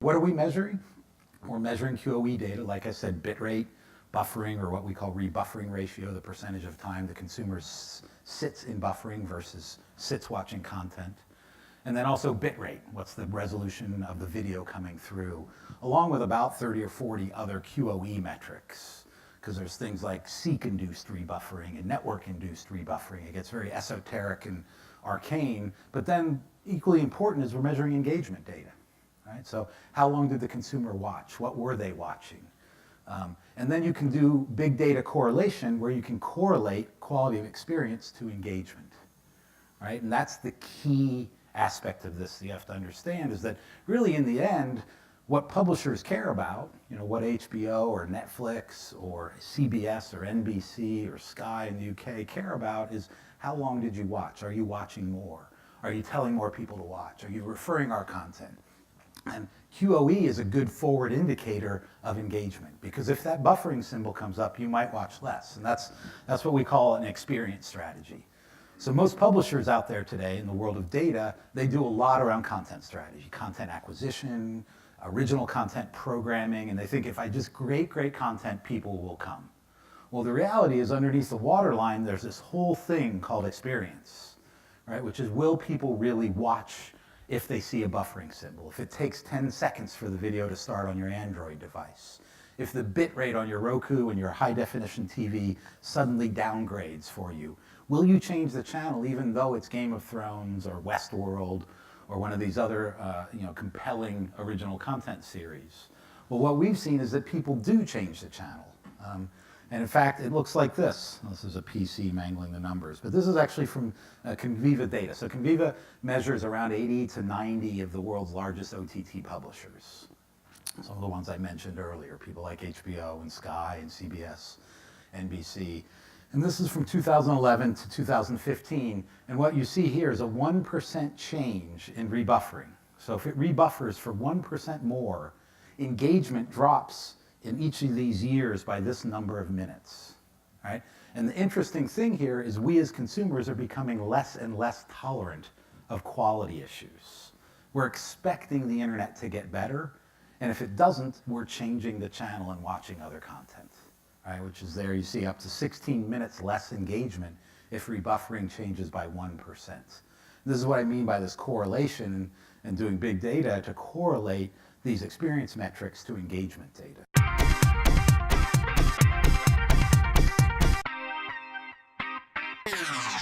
What are we measuring? We're measuring QoE data, like I said, bitrate, buffering, or what we call rebuffering ratio, the percentage of time the consumer sits in buffering versus sits watching content. And then also bitrate, what's the resolution of the video coming through, along with about 30 or 40 other QoE metrics. Because there's things like seek-induced rebuffering and network-induced rebuffering. It gets very esoteric and arcane, but then equally important is we're measuring engagement data, right? So how long did the consumer watch? What were they watching? And then you can do big data correlation where you can correlate quality of experience to engagement, right? And that's the key aspect of this that you have to understand, is that really in the end, what publishers care about, what HBO or Netflix or CBS or NBC or Sky in the UK care about is how long did you watch? Are you watching more? Are you telling more people to watch? Are you referring our content? And QoE is a good forward indicator of engagement, because if that buffering symbol comes up, you might watch less. And that's what we call an experience strategy. So most publishers out there today in the world of data, they do a lot around content strategy, content acquisition, original content programming, and they think if I just create great content, people will come. Well, the reality is underneath the waterline, there's this whole thing called experience, right? Which is, will people really watch if they see a buffering symbol? If it takes 10 seconds for the video to start on your Android device? If the bit rate on your Roku and your high definition TV suddenly downgrades for you, will you change the channel even though it's Game of Thrones or Westworld or one of these other compelling original content series? Well, what we've seen is that people do change the channel. And in fact, it looks like this. This is a PC mangling the numbers, but this is actually from Conviva data. So Conviva measures around 80 to 90 of the world's largest OTT publishers. Some of the ones I mentioned earlier, people like HBO and Sky and CBS, NBC. And this is from 2011 to 2015. And what you see here is a 1% change in rebuffering. So if it rebuffers for 1% more, engagement drops in each of these years by this number of minutes, right? And the interesting thing here is we as consumers are becoming less and less tolerant of quality issues. We're expecting the internet to get better, and if it doesn't, we're changing the channel and watching other content, right? Which is there, you see up to 16 minutes less engagement if rebuffering changes by 1%. This is what I mean by this correlation and doing big data to correlate these experience metrics to engagement data. Yeah.